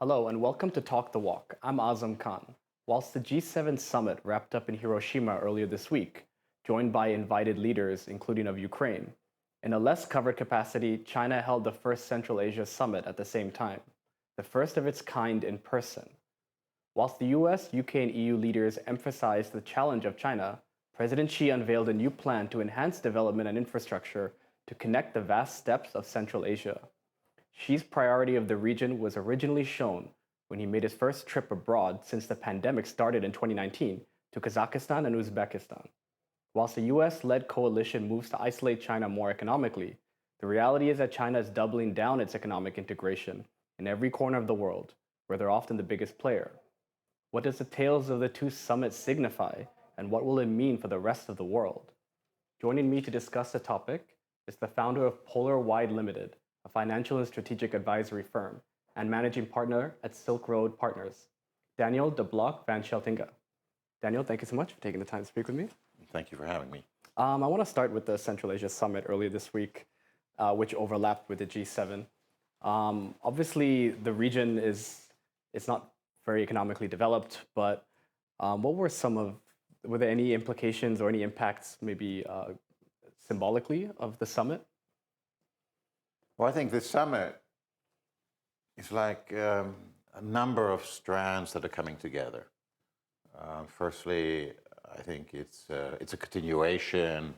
Hello and welcome to Talk the Walk. I'm Azam Khan. Whilst the G7 summit wrapped up in Hiroshima earlier this week, joined by invited leaders, including of Ukraine, in a less covered capacity, China held the first Central Asia summit at the same time, the first of its kind in person. Whilst the US, UK, and EU leaders emphasized the challenge of China, President Xi unveiled a new plan to enhance development and infrastructure to connect the vast steppes of Central Asia. Xi's priority of the region was originally shown when he made his first trip abroad since the pandemic started in 2019 to Kazakhstan and Uzbekistan. Whilst the US-led coalition moves to isolate China more economically, the reality is that China is doubling down its economic integration in every corner of the world, where they're often the biggest player. What does the tales of the two summits signify, and what will it mean for the rest of the world? Joining me to discuss the topic is the founder of Polarwide Limited, a financial and strategic advisory firm, and managing partner at Silk Road Partners, Daniel de Blocq van Scheltinga. Daniel, thank you so much for taking the time to speak with me. Thank you for having me. I want to start with the Central Asia Summit earlier this week, which overlapped with the G7. Obviously, the region it's not very economically developed, but were there any implications or any impacts, maybe symbolically, of the summit? Well, I think this summit is like a number of strands that are coming together. Firstly, I think it's a continuation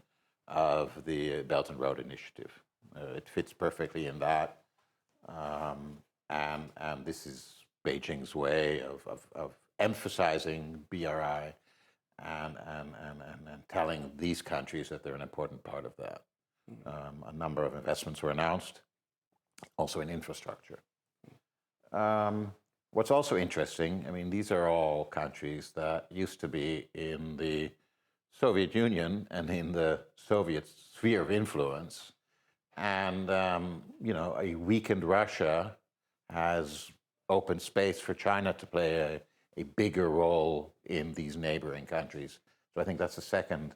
of the Belt and Road Initiative. It fits perfectly in that, and this is Beijing's way of emphasizing BRI and telling these countries that they're an important part of that. A number of investments were announced, also in infrastructure. What's also interesting, I mean, these are all countries that used to be in the Soviet Union and in the Soviet sphere of influence. And, a weakened Russia has opened space for China to play a bigger role in these neighboring countries. So I think that's the second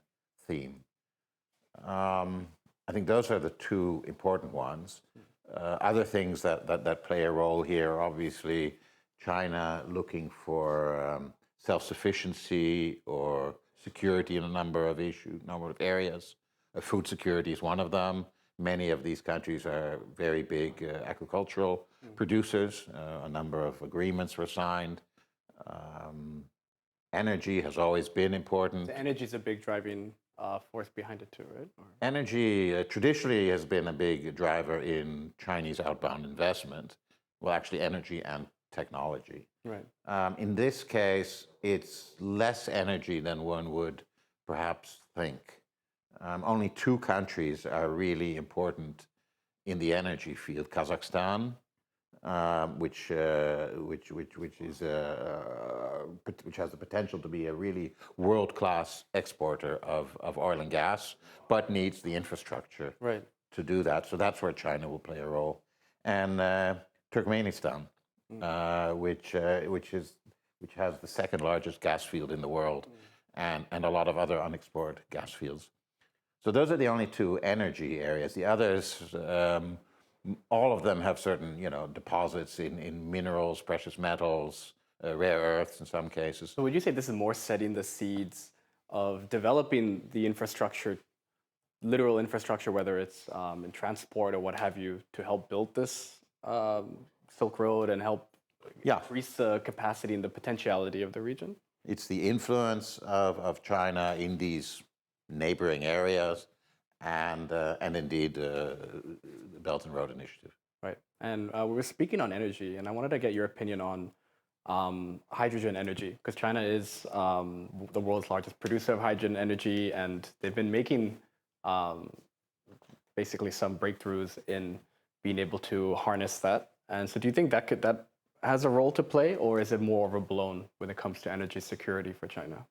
theme. I think those are the two important ones. Other things that play a role here, obviously, China looking for self-sufficiency or security in a number of areas. Food security is one of them. Many of these countries are very big agricultural producers. A number of agreements were signed. Energy has always been important. The energy is a big driving force behind it too, right? Energy traditionally has been a big driver in Chinese outbound investment. Well, actually, energy and technology. Right. In this case, it's less energy than one would perhaps think. Only two countries are really important in the energy field: Kazakhstan, which has the potential to be a really world-class exporter of oil and gas, but needs the infrastructure to do that. So that's where China will play a role, and Turkmenistan, which has the second largest gas field in the world, and a lot of other unexplored gas fields. So those are the only two energy areas. The others, all of them have certain, deposits in minerals, precious metals, rare earths in some cases. So would you say this is more setting the seeds of developing the infrastructure, literal infrastructure, whether it's in transport or what have you, to help build this Silk Road and help increase the capacity and the potentiality of the region? It's the influence of China in these neighboring areas, and indeed the Belt and Road Initiative. Right. And we were speaking on energy, and I wanted to get your opinion on hydrogen energy, because China is the world's largest producer of hydrogen energy, and they've been making basically some breakthroughs in being able to harness that. And so do you think that has a role to play, or is it more overblown when it comes to energy security for China?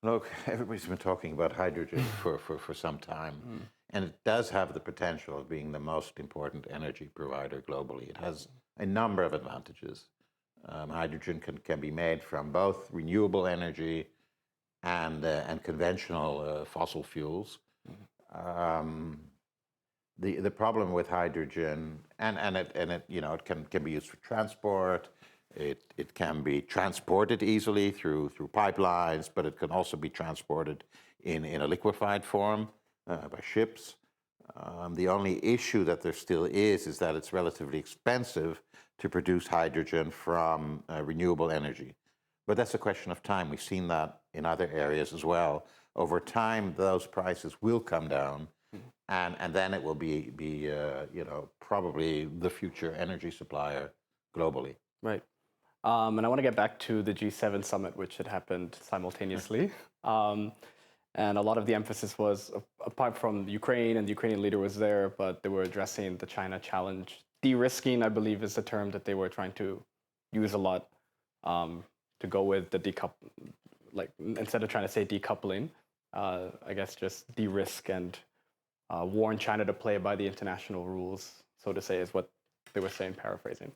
Look, everybody's been talking about hydrogen for some time, and it does have the potential of being the most important energy provider globally. It has a number of advantages. Hydrogen can be made from both renewable energy and conventional fossil fuels. the problem with hydrogen, and it it can be used for transport. It can be transported easily through pipelines, but it can also be transported in a liquefied form by ships. The only issue that there still is that it's relatively expensive to produce hydrogen from renewable energy. But that's a question of time. We've seen that in other areas as well. Over time, those prices will come down, and then it will be probably the future energy supplier globally. Right. And I want to get back to the G7 summit, which had happened simultaneously. And a lot of the emphasis was, apart from Ukraine, and the Ukrainian leader was there, but they were addressing the China challenge. De-risking, I believe, is the term that they were trying to use a lot, to go with the instead of trying to say decoupling, I guess just de-risk and warn China to play by the international rules, so to say, is what they were saying, paraphrasing.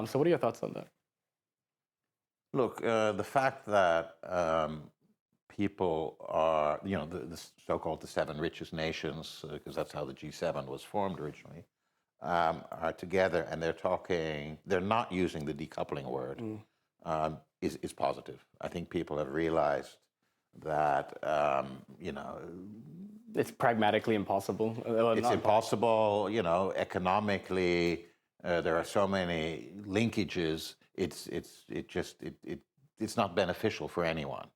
So what are your thoughts on that? Look, the fact that people are, the so-called the seven richest nations, because that's how the G7 was formed originally, are together and they're not using the decoupling word, is positive. I think people have realized that, it's pragmatically impossible. It's impossible, economically, there are so many linkages, it's not beneficial for anyone.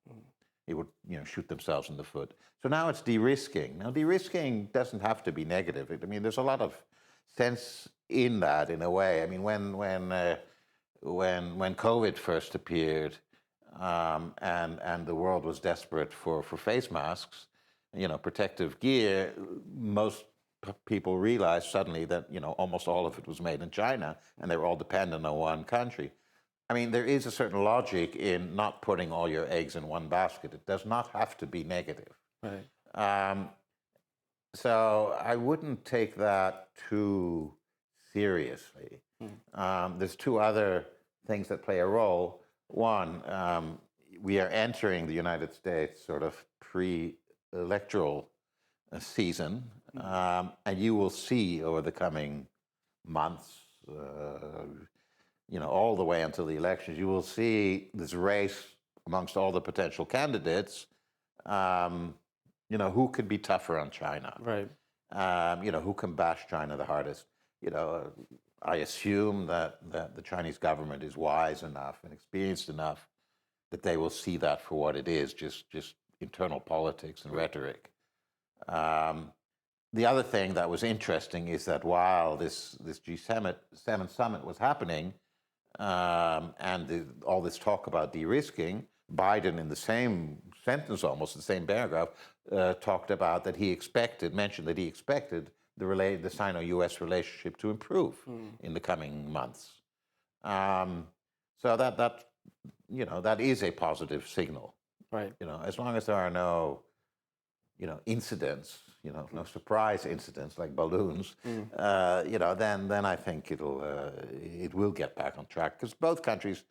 It would shoot themselves in the foot. So now it's de-risking. Now de-risking doesn't have to be negative. I mean, there's a lot of sense in that, in a way. I mean, when COVID first appeared, and the world was desperate for face masks, protective gear, most people realized suddenly that almost all of it was made in China, and they were all dependent on one country. I mean, there is a certain logic in not putting all your eggs in one basket. It does not have to be negative. Right. So I wouldn't take that too seriously. There's two other things that play a role. One, we are entering the United States sort of pre-electoral season, and you will see over the coming months, all the way until the elections, you will see this race amongst all the potential candidates, who could be tougher on China. Right. Who can bash China the hardest. I assume that the Chinese government is wise enough and experienced enough that they will see that for what it is, just internal politics and rhetoric. The other thing that was interesting is that while this G7 summit was happening, and all this talk about de-risking, Biden, in the same sentence, almost the same paragraph, talked about that mentioned that he expected the Sino-U.S. relationship to improve in the coming months. So that is a positive signal. Right. As long as there are no, incidents, no surprise incidents like balloons, then I think it will get back on track, because both countries,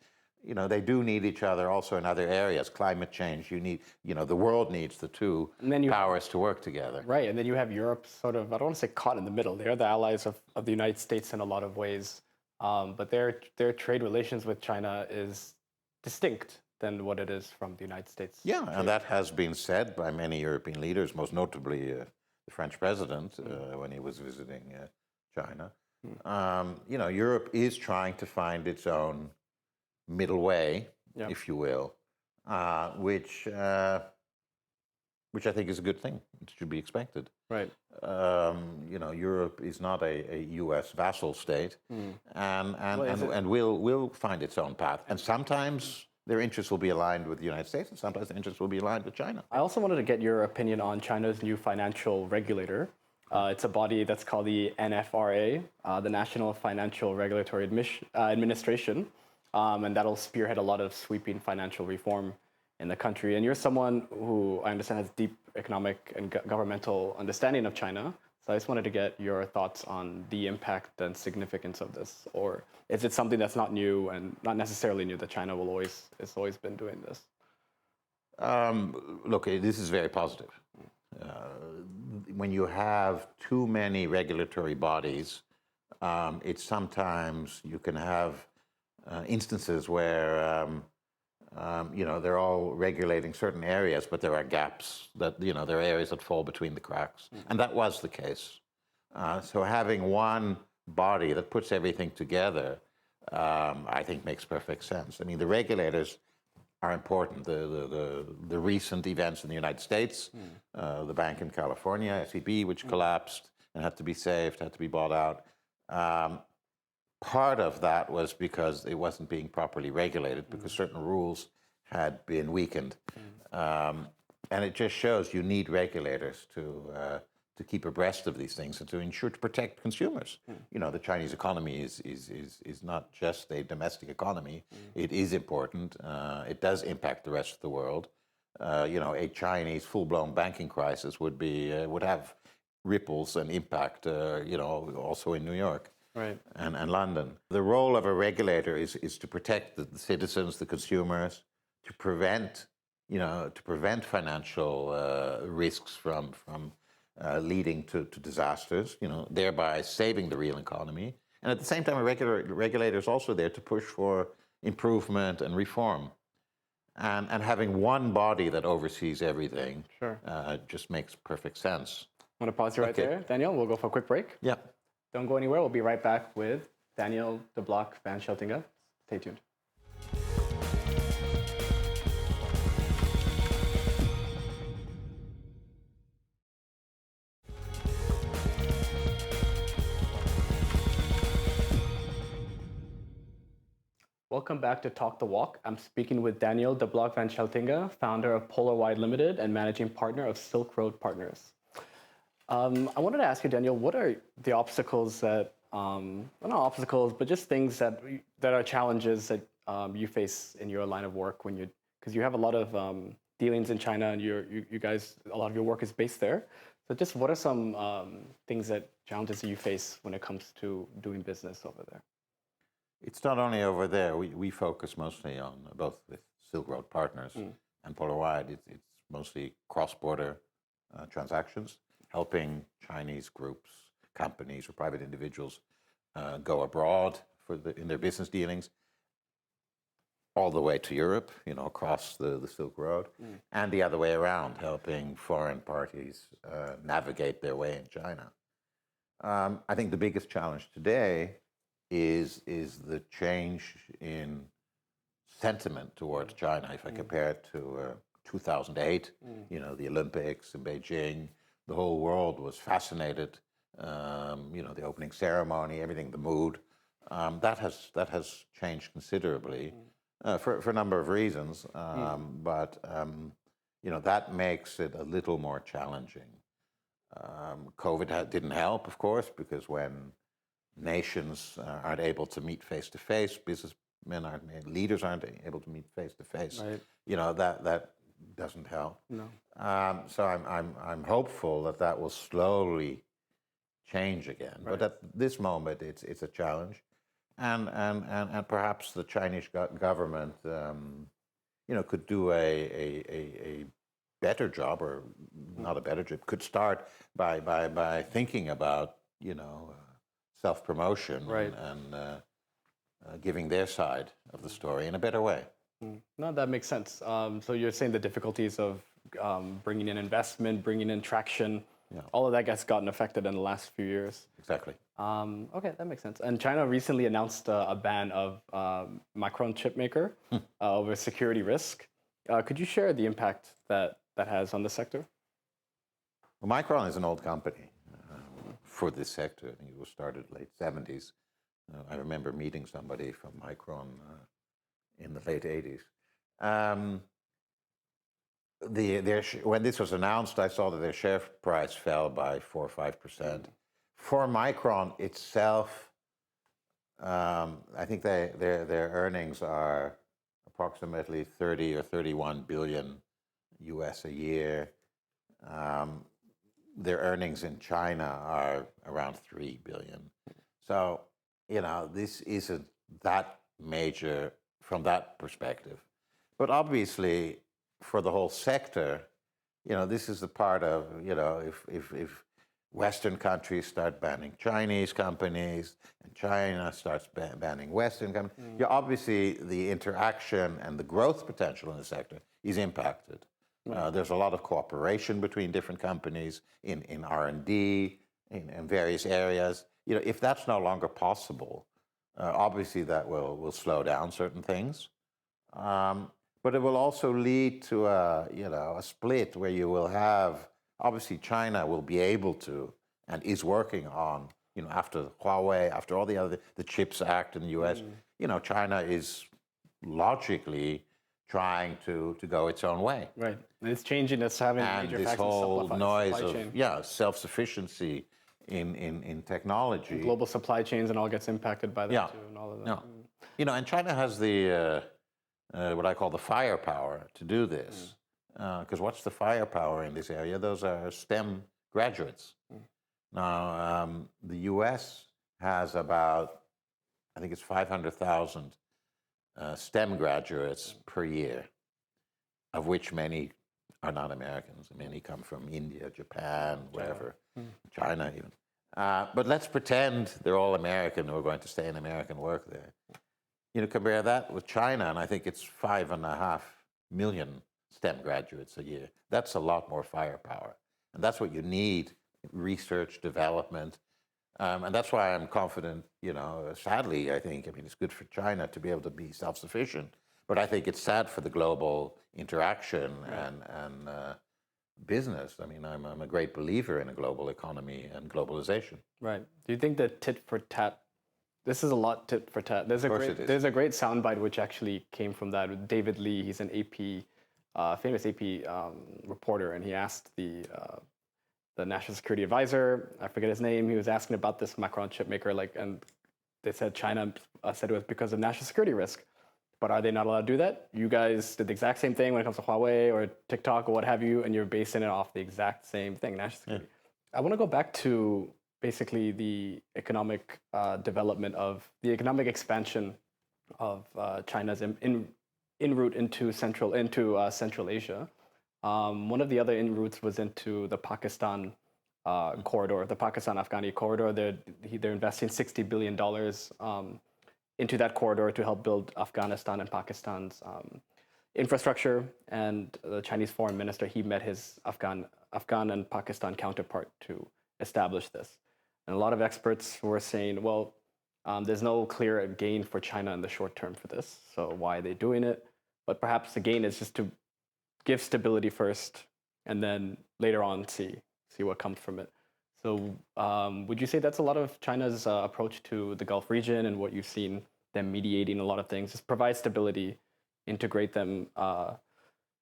they do need each other also in other areas. Climate change, the world needs the two powers to work together. Right, and then you have Europe sort of, I don't want to say caught in the middle. They're the allies of the United States in a lot of ways, but their trade relations with China is distinct than what it is from the United States. Yeah, and that has been said by many European leaders, most notably the French president when he was visiting China. Europe is trying to find its own middle way, if you will, which I think is a good thing. It should be expected. Right. Europe is not a U.S. vassal state, and will find its own path. And sometimes their interests will be aligned with the United States, and sometimes their interests will be aligned with China. I also wanted to get your opinion on China's new financial regulator. It's a body that's called the NFRA, the National Financial Regulatory Administration, and that'll spearhead a lot of sweeping financial reform in the country. And you're someone who I understand has deep economic and governmental understanding of China. So I just wanted to get your thoughts on the impact and significance of this. Or is it something that's not new and not necessarily new that China has always been doing this? Look, this is very positive. when you have too many regulatory bodies, it's sometimes you can have instances where they're all regulating certain areas, but there are gaps that there are areas that fall between the cracks, and that was the case. So having one body that puts everything together, I think makes perfect sense. I mean, the regulators are important. The recent events in the United States, the bank in California, SEB, which collapsed and had to be saved, had to be bought out. Part of that was because it wasn't being properly regulated, because certain rules had been weakened. And it just shows you need regulators to keep abreast of these things and to ensure to protect consumers. The Chinese economy is not just a domestic economy. It is important. It does impact the rest of the world. A Chinese full-blown banking crisis would have ripples and impact, also in New York. Right. And London. The role of a regulator is to protect the citizens, the consumers, to prevent financial risks from leading to disasters, thereby saving the real economy. And at the same time, a regulator is also there to push for improvement and reform. And having one body that oversees everything just makes perfect sense. I'm going to pause you right there, Daniel. We'll go for a quick break. Yeah. Don't go anywhere. We'll be right back with Daniel de Blocq van Scheltinga. Stay tuned. Welcome back to Talk the Walk. I'm speaking with Daniel de Blocq van Scheltinga, founder of Polarwide Limited and managing partner of Silk Road Partners. I wanted to ask you, Daniel, what are the obstacles that, well, not obstacles, but just things that are challenges that you face in your line of work because you have a lot of dealings in China and you guys, a lot of your work is based there. So just what are some challenges that you face when it comes to doing business over there? It's not only over there. We focus mostly on both with Silk Road Partners and Polarwide. It's mostly cross-border transactions, helping Chinese groups, companies, or private individuals go abroad in their business dealings, all the way to Europe, across the Silk Road, and the other way around, helping foreign parties navigate their way in China. I think the biggest challenge today is the change in sentiment towards China. If I compare it to 2008, the Olympics in Beijing, the whole world was fascinated. The opening ceremony, everything, the mood, that has changed considerably for a number of reasons. But that makes it a little more challenging. COVID didn't help, of course, because when nations aren't able to meet face to face, leaders aren't able to meet face to face. That doesn't help. No. So I'm hopeful that will slowly change again. But at this moment, it's a challenge, and perhaps the Chinese government, could do a better job, or not a better job. Could start by thinking about self-promotion and giving their side of the story in a better way. No, that makes sense. So you're saying the difficulties of bringing in investment, bringing in traction, all of that has gotten affected in the last few years. Exactly. Okay, that makes sense. And China recently announced a ban of Micron chip maker over security risk. Could you share the impact that has on the sector? Well, Micron is an old company for this sector. I think it was started late 70s. I remember meeting somebody from Micron in the late 80s. When this was announced, I saw that their share price fell by 4 or 5%. For Micron itself, I think their earnings are approximately 30 or 31 billion US a year. Their earnings in China are around 3 billion. So, this isn't that major from that perspective. But obviously, for the whole sector, this is the part of, if Western countries start banning Chinese companies and China starts banning Western companies, obviously the interaction and the growth potential in the sector is impacted. There's a lot of cooperation between different companies in R&D, in various areas. If that's no longer possible, obviously that will slow down certain things. But it will also lead to a split where you will have, obviously China will be able to, and is working on, after Huawei, after all the CHIPS Act in the US, China is logically trying to go its own way. Right. And it's changing. It's having And major this factors whole noise supply of chain. self-sufficiency in technology. And global supply chains and all gets impacted by that too, and all of that. And China has the what I call the firepower to do this. Because what's the firepower in this area? Those are STEM graduates. Now, the US has about, I think it's 500,000 STEM graduates per year, of which many are not Americans. Many come from India, Japan, wherever, China even. But let's pretend they're all American who are going to stay in America and work there. Compare that with China, and I think it's 5.5 million STEM graduates a year. That's a lot more firepower. And that's what you need, research, development. And that's why I'm confident, sadly, I think, it's good for China to be able to be self-sufficient, but I think it's sad for the global interaction and business. I'm a great believer in a global economy and globalization. Right. Do you think that tit for tat, this is a lot tit for tat. There's a great soundbite which actually came from that with David Lee. He's an AP, famous AP reporter, and he asked the national security advisor, I forget his name, he was asking about this Macron chip maker, and they said China said it was because of national security risk. But are they not allowed to do that? You guys did the exact same thing when it comes to Huawei or TikTok or what have you, and you're basing it off the exact same thing, national security. I want to go back to basically the economic development of the economic expansion of China's en route into Central Asia. One of the other en routes was into the Pakistan corridor, the Pakistan-Afghani corridor. They're investing $60 billion into that corridor to help build Afghanistan and Pakistan's infrastructure. And the Chinese foreign minister, he met his Afghan and Pakistan counterpart to establish this. And a lot of experts were saying, well, there's no clear gain for China in the short term for this. So why are they doing it? But perhaps the gain is just to give stability first, and then later on see what comes from it. So would you say that's a lot of China's approach to the Gulf region and what you've seen them mediating a lot of things? Just provide stability, integrate them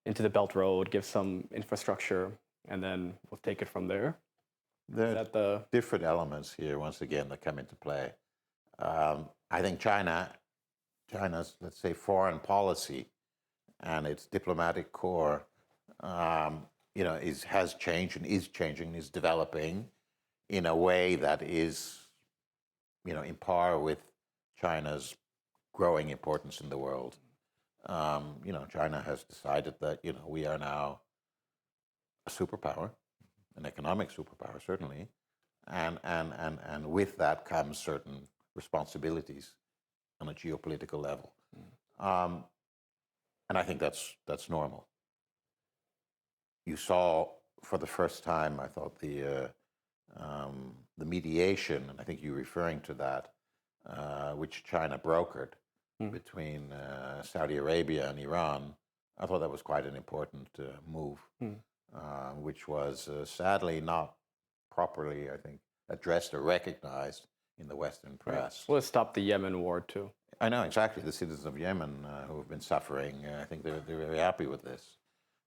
into the Belt Road, give some infrastructure, and then we'll take it from there? There are different elements here, once again, that come into play. I think China's, let's say, foreign policy and its diplomatic core, has changed and is changing, is developing in a way that is, in par with China's growing importance in the world. China has decided that, we are now a superpower, an economic superpower, certainly, and with that comes certain responsibilities on a geopolitical level. And I think that's normal. You saw for the first time, I thought, the mediation, and I think you're referring to that, which China brokered between Saudi Arabia and Iran. I thought that was quite an important move, which was sadly not properly, I think, addressed or recognized in the Western press. Well, it stopped the Yemen war too. I know, exactly. The citizens of Yemen who have been suffering, I think they're very happy with this.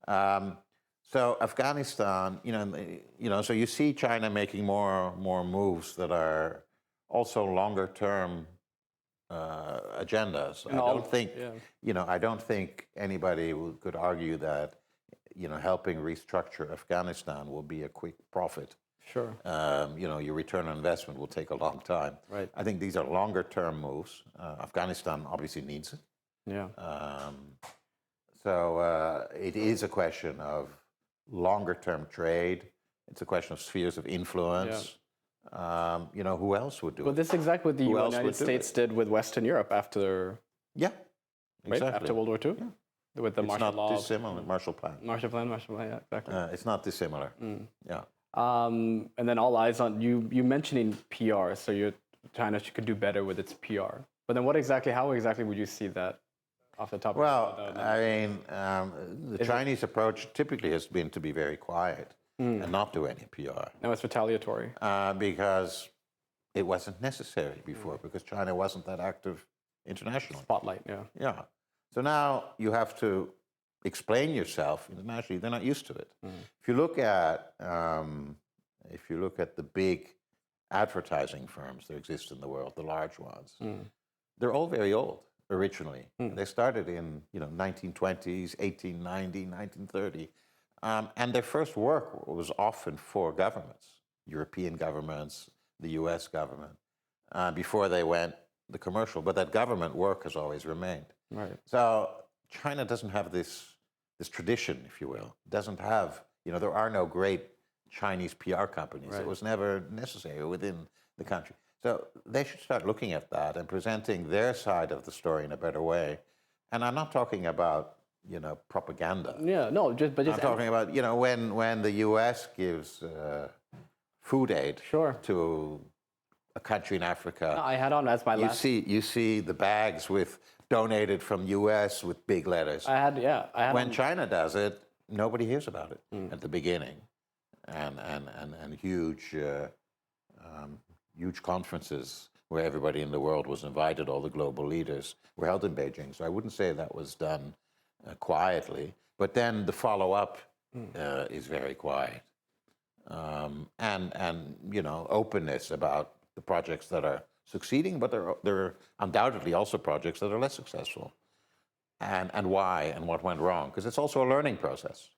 So Afghanistan, so you see China making more moves that are also longer term agendas. I don't think anybody could argue that, helping restructure Afghanistan will be a quick profit. Sure. Your return on investment will take a long time. Right. I think these are longer term moves. Afghanistan obviously needs it. Yeah. So it is a question of longer-term trade. It's a question of spheres of influence. Who else would do it? Well, this is exactly what the United States did with Western Europe after. Yeah, exactly. Right? After World War II. Yeah. With the martial law. It's not dissimilar. Marshall Plan. Marshall Plan. Yeah, exactly. It's not dissimilar. Yeah. And then all eyes on you. You mentioning PR, so China could do better with its PR. But then how exactly would you see that off the top? Well, the Chinese approach typically has been to be very quiet and not do any PR. No, it's retaliatory. Because it wasn't necessary before, because China wasn't that active internationally. Spotlight, yeah. Yeah. So now you have to explain yourself internationally. They're not used to it. If you look at the big advertising firms that exist in the world, the large ones, they're all very old originally. They started in 1920s, 1890, 1930, and their first work was often for governments, European governments, the U.S. government, before they went the commercial. But that government work has always remained. Right. So China doesn't have this tradition, if you will. It doesn't have, there are no great Chinese PR companies. Right. It was never necessary within the country. So they should start looking at that and presenting their side of the story in a better way. And I'm not talking about, propaganda. Yeah, no, but I'm talking about, when the U.S. gives food aid to a country in Africa. No, I had on as my last. You see the bags with donated from U.S. with big letters. I had when China does it, nobody hears about it at the beginning, and huge conferences where everybody in the world was invited, all the global leaders were held in Beijing. So I wouldn't say that was done quietly, but then the follow-up is very quiet, and openness about the projects that are succeeding, but there are undoubtedly also projects that are less successful, and why and what went wrong, because it's also a learning process.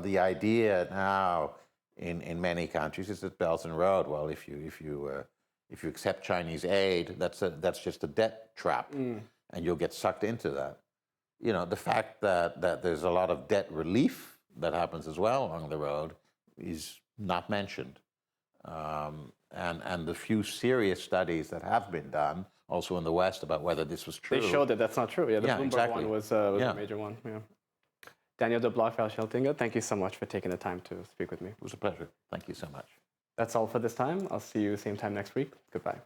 The idea now in many countries is that Belt and Road. Well, if you accept Chinese aid, that's just a debt trap, and you'll get sucked into that. The fact that there's a lot of debt relief that happens as well along the road is not mentioned. And the few serious studies that have been done, also in the West, about whether this was true. They showed that that's not true. Yeah, the Bloomberg exactly. one was a major one. Yeah. Daniel de Blocq van Scheltinga, thank you so much for taking the time to speak with me. It was a pleasure. Thank you so much. That's all for this time. I'll see you same time next week. Goodbye.